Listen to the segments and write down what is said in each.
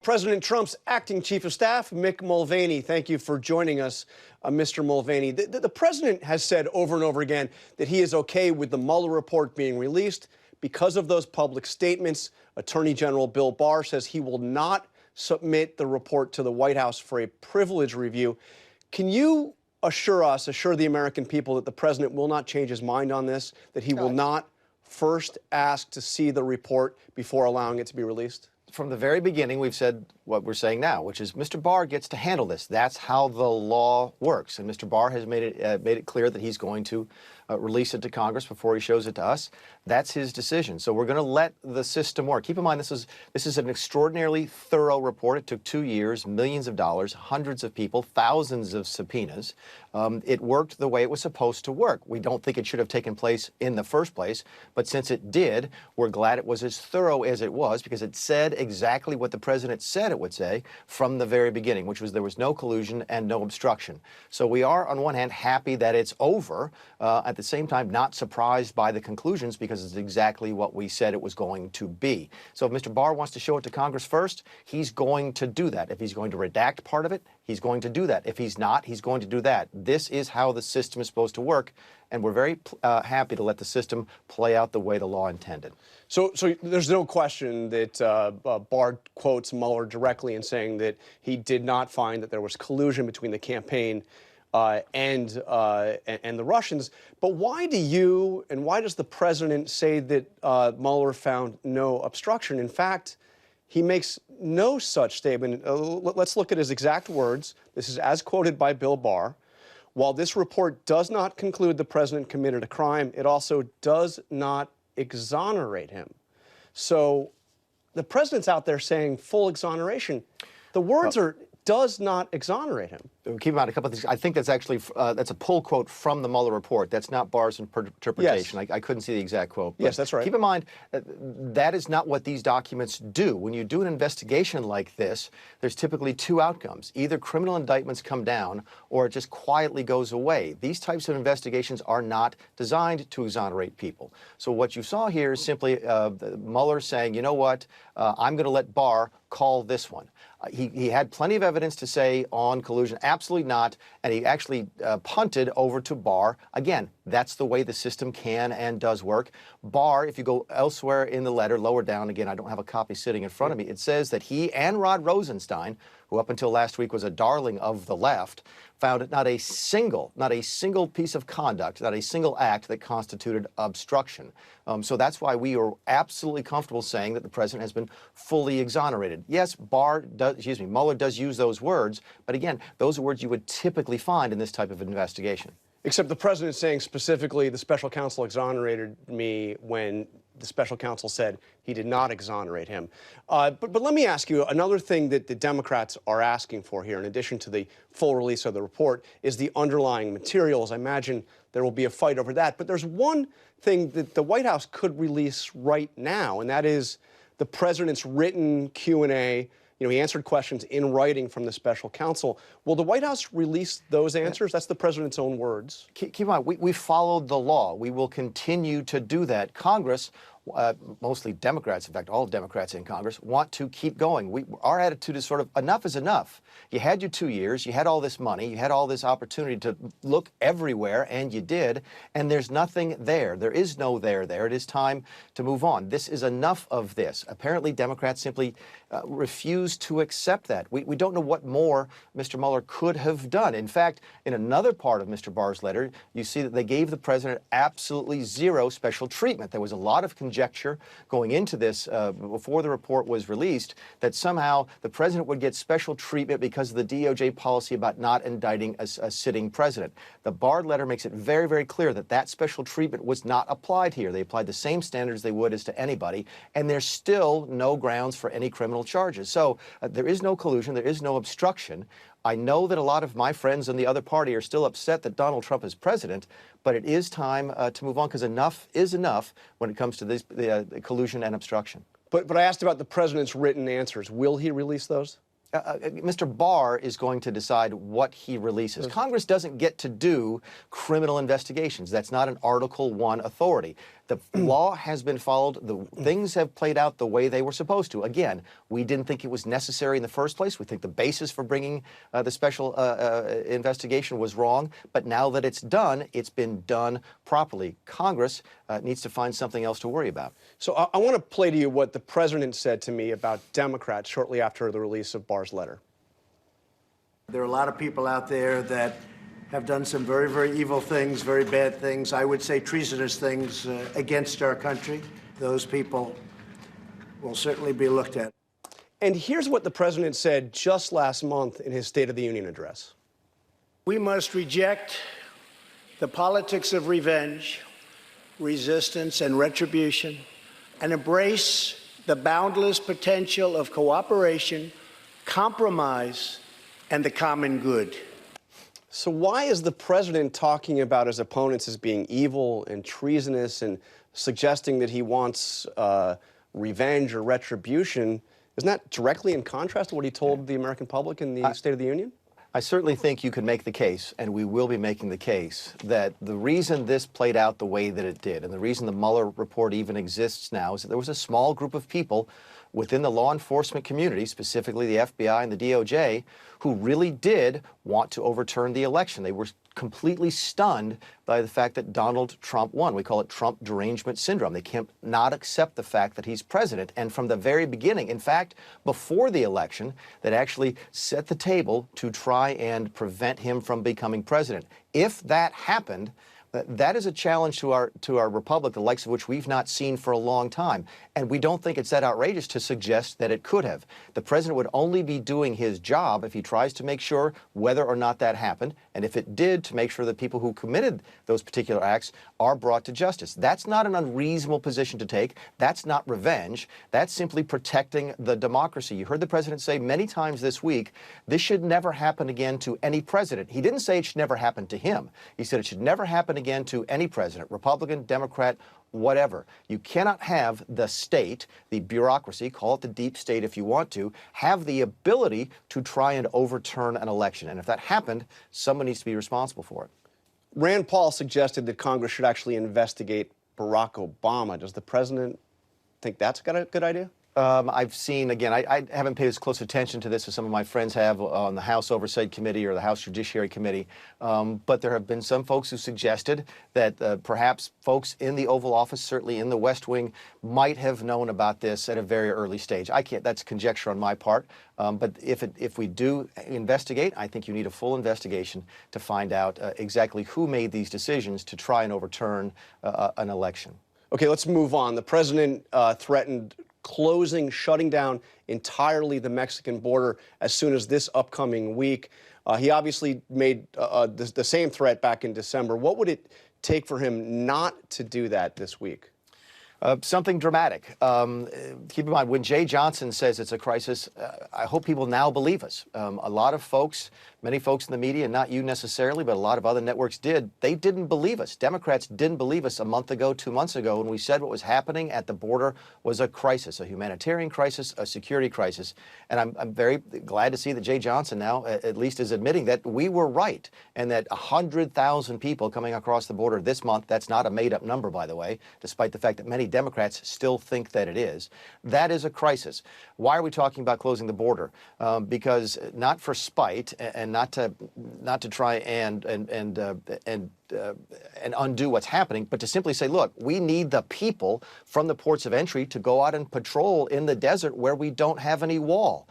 President Trump's acting chief of staff, Mick Mulvaney. Thank you for joining us, Mr. Mulvaney. The president has said over and over again that he is okay with the Mueller report being released because of those public statements. Attorney General Bill Barr says he will not submit the report to the White House for a privilege review. Can you assure the American people that the president will not change his mind on this, that he will not first ask to see the report before allowing it to be released? From the very beginning, we've said what we're saying now, which is Mr. Barr gets to handle this. That's how the law works. And Mr. Barr has made it clear that he's going to release it to Congress before he shows it to us. That's his decision. So we're going to let the system work. Keep in mind, this is an extraordinarily thorough report. It took 2 years, millions of dollars, hundreds of people, thousands of subpoenas. It worked the way it was supposed to work. We don't think it should have taken place in the first place, but since it did, we're glad it was as thorough as it was because it said exactly what the president said it would say from the very beginning, which was there was no collusion and no obstruction. So we are, on one hand, happy that it's over. At the same time, not surprised by the conclusions because it's exactly what we said it was going to be. So if Mr. Barr wants to show it to Congress first, he's going to do that. If he's going to redact part of it, he's going to do that. If he's not, he's going to do that. This is how the system is supposed to work, and we're very happy to let the system play out the way the law intended. So there's no question that Barr quotes Mueller directly in saying that he did not find that there was collusion between the campaign and the Russians. But why do you and why does the president say that Mueller found no obstruction? In fact, he makes no such statement. Let's look at his exact words. This is as quoted by Bill Barr. While this report does not conclude the president committed a crime, it also does not exonerate him. So the president's out there saying full exoneration. The words are does not exonerate him. Keep in mind a couple of things. I think that's actually that's a pull quote from the Mueller report. That's not Barr's interpretation. Yes. I couldn't see the exact quote. Yes, that's right. Keep in mind that is not what these documents do. When you do an investigation like this, there's typically two outcomes. Either criminal indictments come down or it just quietly goes away. These types of investigations are not designed to exonerate people. So what you saw here is simply Mueller saying, you know what, I'm going to let Barr call this one. He had plenty of evidence to say on collusion, absolutely not, and he actually punted over to Barr. Again, that's the way the system can and does work. Barr, if you go elsewhere in the letter, lower down, again, I don't have a copy sitting in front of me, it says that he and Rod Rosenstein, who up until last week was a darling of the left, found not a single piece of conduct, not a single act that constituted obstruction. So that's why we are absolutely comfortable saying that the president has been fully exonerated. Yes, Mueller does use those words, but again, those are words you would typically find in this type of investigation. Except the president is saying specifically the special counsel exonerated me when the special counsel said he did not exonerate him. But let me ask you, another thing that the Democrats are asking for here, in addition to the full release of the report, is the underlying materials. I imagine there will be a fight over that. But there's one thing that the White House could release right now, and that is the president's written Q&A. You know, he answered questions in writing from the special counsel. Will the White House release those answers? That's the president's own words. Keep in mind, we followed the law. We will continue to do that. Congress, mostly Democrats, in fact, all Democrats in Congress, want to keep going. Our attitude is sort of enough is enough. You had your 2 years, you had all this money, you had all this opportunity to look everywhere, and you did, and there's nothing there. There is no there. It is time to move on. This is enough of this. Apparently, Democrats simply refuse to accept that. We don't know what more Mr. Mueller could have done. In fact, in another part of Mr. Barr's letter, you see that they gave the president absolutely zero special treatment. There was a lot of conjecture going into this before the report was released that somehow the president would get special treatment because of the DOJ policy about not indicting a sitting president. The Barr letter makes it very, very clear that that special treatment was not applied here. They applied the same standards they would as to anybody, and there's still no grounds for any criminal charges. So there is no collusion, there is no obstruction. I know that a lot of my friends in the other party are still upset that Donald Trump is president, but it is time to move on because enough is enough when it comes to the collusion and obstruction. But I asked about the president's written answers. Will he release those? Mr. Barr is going to decide what he releases. Congress doesn't get to do criminal investigations. That's not an Article I authority. The law has been followed. The things have played out the way they were supposed to. Again, we didn't think it was necessary in the first place. We think the basis for bringing the special investigation was wrong. But now that it's done, it's been done properly. Congress needs to find something else to worry about. So I want to play to you what the president said to me about Democrats shortly after the release of Barr's letter. There are a lot of people out there that have done some very, very evil things, very bad things, I would say treasonous things against our country. Those people will certainly be looked at. And here's what the president said just last month in his State of the Union address. We must reject the politics of revenge, resistance, and retribution, and embrace the boundless potential of cooperation, compromise, and the common good. So why is the president talking about his opponents as being evil and treasonous and suggesting that he wants revenge or retribution? Isn't that directly in contrast to what he told the American public in the State of the Union? I certainly think you can make the case, and we will be making the case, that the reason this played out the way that it did, and the reason the Mueller report even exists now, is that there was a small group of people within the law enforcement community, specifically the FBI and the DOJ, who really did want to overturn the election. They were completely stunned by the fact that Donald Trump won. We call it Trump derangement syndrome. They can't not accept the fact that he's president. And from the very beginning, in fact, before the election, that actually set the table to try and prevent him from becoming president. If that happened, that is a challenge to our republic, the likes of which we've not seen for a long time. And we don't think it's that outrageous to suggest that it could have. The president would only be doing his job if he tries to make sure whether or not that happened, and if it did, to make sure that people who committed those particular acts are brought to justice. That's not an unreasonable position to take. That's not revenge. That's simply protecting the democracy. You heard the president say many times this week, this should never happen again to any president. He didn't say it should never happen to him. He said it should never happen again to any president, Republican, Democrat, whatever. You cannot have the state, the bureaucracy, call it the deep state if you want to, have the ability to try and overturn an election. And if that happened, someone needs to be responsible for it. Rand Paul suggested that Congress should actually investigate Barack Obama. Does the president think that's a good idea? I've seen, again, I haven't paid as close attention to this as some of my friends have on the House Oversight Committee or the House Judiciary Committee, but there have been some folks who suggested that perhaps folks in the Oval Office, certainly in the West Wing, might have known about this at a very early stage. I can't, that's conjecture on my part, but if we do investigate, I think you need a full investigation to find out exactly who made these decisions to try and overturn an election. Okay, let's move on. The president threatened shutting down entirely the Mexican border as soon as this upcoming week. He obviously made the same threat back in December. What would it take for him not to do that this week? Something dramatic. Keep in mind, when Jay Johnson says it's a crisis, I hope people now believe us. A lot of folks, many folks in the media, not you necessarily, but a lot of other networks did, they didn't believe us. Democrats didn't believe us a month ago, 2 months ago, when we said what was happening at the border was a crisis, a humanitarian crisis, a security crisis. And I'm very glad to see that Jay Johnson now at least is admitting that we were right and that 100,000 people coming across the border this month, that's not a made-up number, by the way, despite the fact that many Democrats still think that it is. That is a crisis. Why are we talking about closing the border? Because not for spite and not to try and undo what's happening, but to simply say, look, we need the people from the ports of entry to go out and patrol in the desert where we don't have any wall.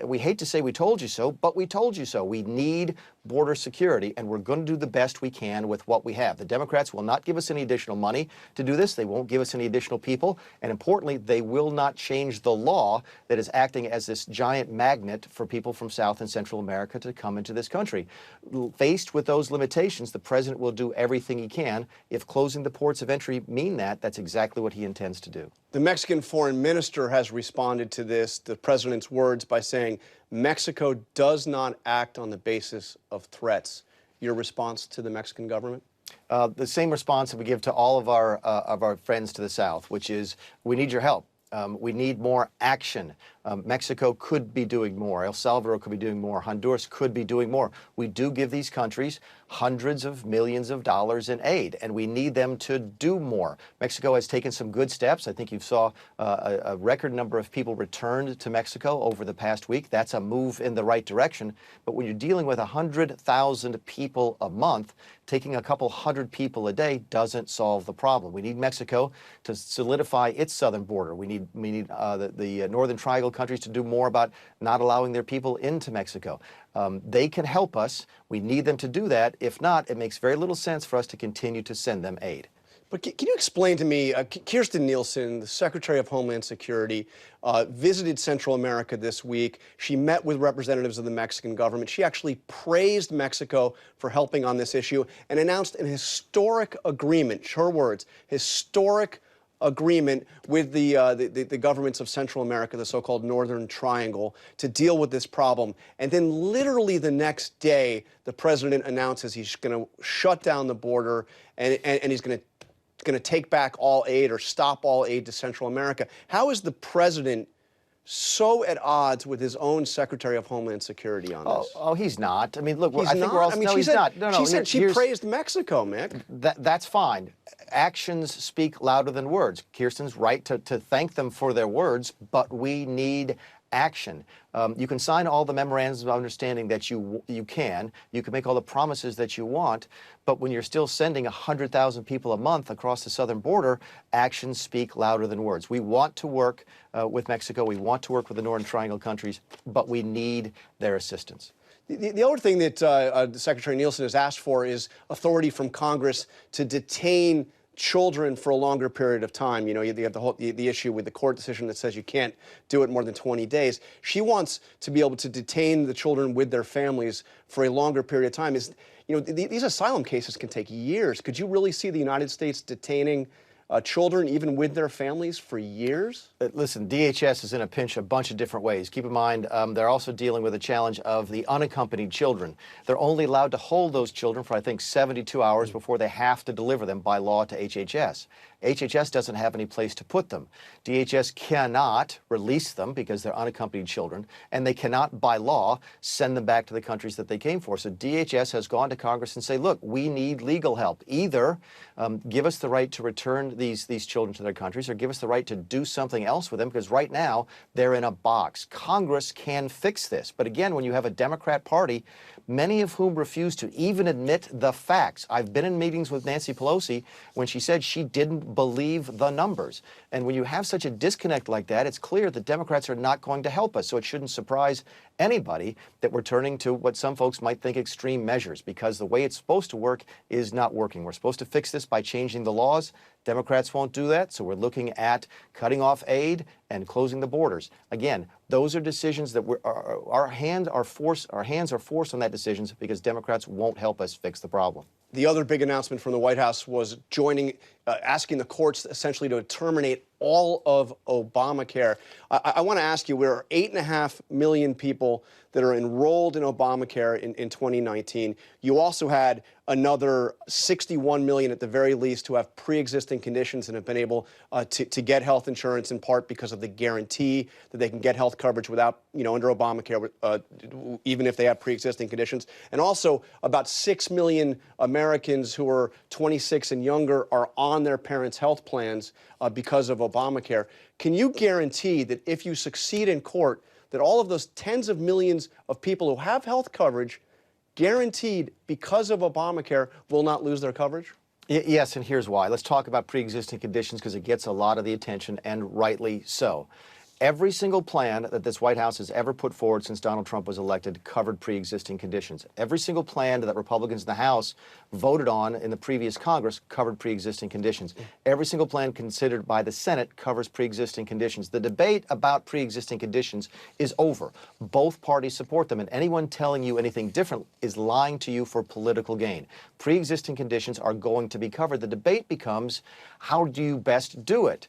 We hate to say we told you so, but we told you so. We need border security, and we're going to do the best we can with what we have. The Democrats will not give us any additional money to do this. They won't give us any additional people. And importantly, they will not change the law that is acting as this giant magnet for people from South and Central America to come into this country. Faced with those limitations, the president will do everything he can. If closing the ports of entry mean that, that's exactly what he intends to do. The Mexican foreign minister has responded to this, the president's words, by saying Mexico does not act on the basis of threats. Your response to the Mexican government? The same response that we give to all of our friends to the South, which is we need your help. We need more action. Mexico could be doing more. El Salvador could be doing more. Honduras could be doing more. We do give these countries hundreds of millions of dollars in aid, and we need them to do more. Mexico has taken some good steps. I think you saw a record number of people returned to Mexico over the past week. That's a move in the right direction. But when you're dealing with 100,000 people a month, taking a couple hundred people a day doesn't solve the problem. We need Mexico to solidify its southern border. We need the Northern Triangle countries to do more about not allowing their people into Mexico. They can help us. We need them to do that. If not, it makes very little sense for us to continue to send them aid. But can you explain to me, Kirstjen Nielsen, the Secretary of Homeland Security, visited Central America this week. She met with representatives of the Mexican government. She actually praised Mexico for helping on this issue and announced an historic agreement, her words, historic agreement with the governments of Central America, the so-called Northern Triangle, to deal with this problem. And then literally the next day, the president announces he's going to shut down the border and he's going to take back all aid or stop all aid to Central America. How is the president so at odds with his own Secretary of Homeland Security on this? Oh, he's not. I mean, look, He's I think not? we're all... I mean, no, she he's said, not. No, she said she here's- praised Mexico, Mick. That's fine. Actions speak louder than words. Kirsten's right to thank them for their words, but we need action. You can sign all the memorandums of understanding that you can. You can make all the promises that you want, but when you're still sending 100,000 people a month across the southern border, actions speak louder than words. We want to work with Mexico. We want to work with the Northern Triangle countries, but we need their assistance. The other thing that Secretary Nielsen has asked for is authority from Congress to detain children for a longer period of time. You know, you have the issue with the court decision that says you can't do it more than 20 days. She wants to be able to detain the children with their families for a longer period of time. These asylum cases can take years. Could you really see the United States detaining children, even with their families, for years? Listen, DHS is in a pinch a bunch of different ways. Keep in mind, they're also dealing with the challenge of the unaccompanied children. They're only allowed to hold those children for, I think, 72 hours before they have to deliver them by law to HHS. HHS doesn't have any place to put them. DHS cannot release them because they're unaccompanied children, and they cannot, by law, send them back to the countries that they came for. So DHS has gone to Congress and say, look, we need legal help. Either give us the right to return these children to their countries, or give us the right to do something else with them, because right now they're in a box. Congress can fix this. But again, when you have a Democrat Party, many of whom refuse to even admit the facts. I've been in meetings with Nancy Pelosi when she said she didn't believe the numbers. And when you have such a disconnect like that, it's clear that Democrats are not going to help us. So it shouldn't surprise anybody that we're turning to what some folks might think extreme measures, because the way it's supposed to work is not working. We're supposed to fix this by changing the laws. Democrats won't do that, so we're looking at cutting off aid and closing the borders. Again, those are decisions that our hands are forced on that decisions because Democrats won't help us fix the problem. The other big announcement from the White House was asking the courts essentially to terminate all of Obamacare. I want to ask you, there are 8.5 million people that are enrolled in Obamacare in 2019. You also had another 61 million at the very least who have pre-existing conditions and have been able to get health insurance, in part because of the guarantee that they can get health coverage without, under Obamacare, even if they have pre-existing conditions. And also about 6 million Americans who are 26 and younger are on their parents' health plans because of Obamacare. Can you guarantee that if you succeed in court, that all of those tens of millions of people who have health coverage, guaranteed because of Obamacare, will not lose their coverage? Yes, and here's why. Let's talk about pre-existing conditions because it gets a lot of the attention, and rightly so. Every single plan that this White House has ever put forward since Donald Trump was elected covered pre-existing conditions. Every single plan that Republicans in the House voted on in the previous Congress covered pre-existing conditions. Every single plan considered by the Senate covers pre-existing conditions. The debate about pre-existing conditions is over. Both parties support them, and anyone telling you anything different is lying to you for political gain. Pre-existing conditions are going to be covered. The debate becomes, how do you best do it?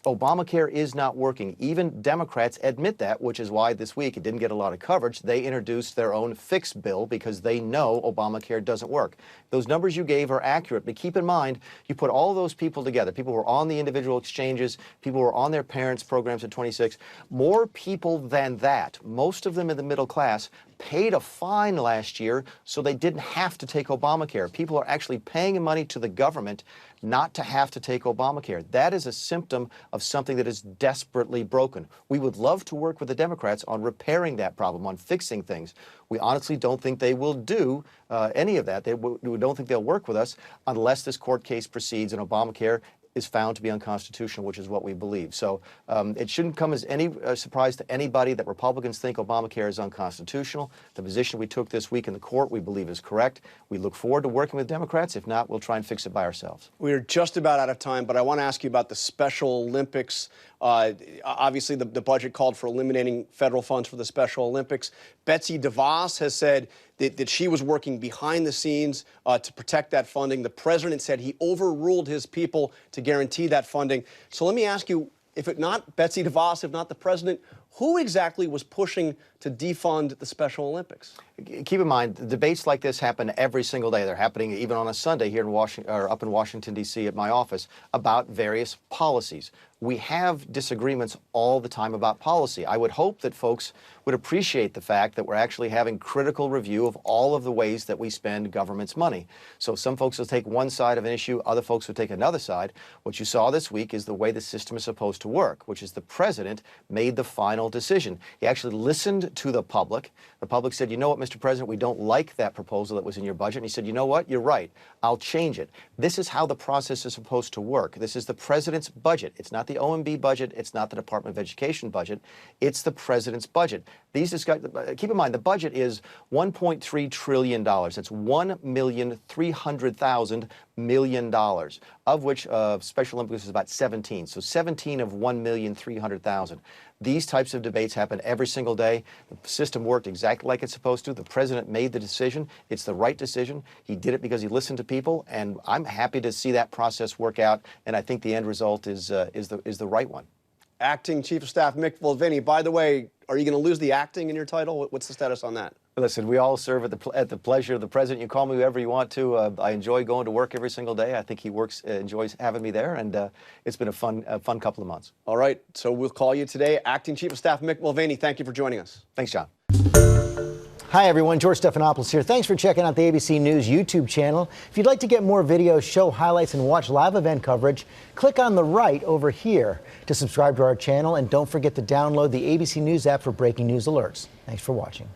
Obamacare is not working. Even Democrats admit that, which is why this week it didn't get a lot of coverage. They introduced their own fix bill because they know Obamacare doesn't work. Those numbers you gave are accurate, but keep in mind, you put all those people together, people who are on the individual exchanges, people who are on their parents' programs at 26, more people than that, most of them in the middle class, paid a fine last year so they didn't have to take Obamacare. People are actually paying money to the government not to have to take Obamacare. That is a symptom of something that is desperately broken. We would love to work with the Democrats on repairing that problem, on fixing things. We honestly don't think they will do any of that. We don't think they'll work with us unless this court case proceeds and Obamacare is found to be unconstitutional, which is what we believe. So it shouldn't come as any surprise to anybody that Republicans think Obamacare is unconstitutional. The position we took this week in the court we believe is correct. We look forward to working with Democrats. If not, we'll try and fix it by ourselves. We're just about out of time, but I want to ask you about the Special Olympics. Obviously, the budget called for eliminating federal funds for the Special Olympics. Betsy DeVos has said that she was working behind the scenes to protect that funding. The president said he overruled his people to guarantee that funding. So let me ask you, if it not Betsy DeVos, if not the president, who exactly was pushing to defund the Special Olympics? Keep in mind, debates like this happen every single day. They're happening even on a Sunday here in Washington, or up in Washington, D.C. at my office about various policies. We have disagreements all the time about policy. I would hope that folks would appreciate the fact that we're actually having critical review of all of the ways that we spend government's money. So some folks will take one side of an issue, other folks will take another side. What you saw this week is the way the system is supposed to work, which is the president made the final decision. He actually listened to the public. The public said, you know what, Mr. President, we don't like that proposal that was in your budget. And he said, you know what, you're right, I'll change it. This is how the process is supposed to work. This is the president's budget. It's not the OMB budget. It's not the Department of Education budget. It's the president's budget. Keep in mind, the budget is $1.3 trillion. That's $1,300,000 million, of which Special Olympics is about 17. So 17 of 1,300,000. These types of debates happen every single day. The system worked exactly like it's supposed to. The president made the decision. It's the right decision. He did it because he listened to people, and I'm happy to see that process work out. And I think the end result is the right one. Acting Chief of Staff Mick Mulvaney. By the way, are you going to lose the acting in your title? What's the status on that? Listen, we all serve at the pleasure of the president. You call me whoever you want to. I enjoy going to work every single day. I think he enjoys having me there, and it's been a fun couple of months. All right, so we'll call you today. Acting Chief of Staff Mick Mulvaney, thank you for joining us. Thanks, John. Hi, everyone. George Stephanopoulos here. Thanks for checking out the ABC News YouTube channel. If you'd like to get more videos, show highlights, and watch live event coverage, click on the right over here to subscribe to our channel. And don't forget to download the ABC News app for breaking news alerts. Thanks for watching.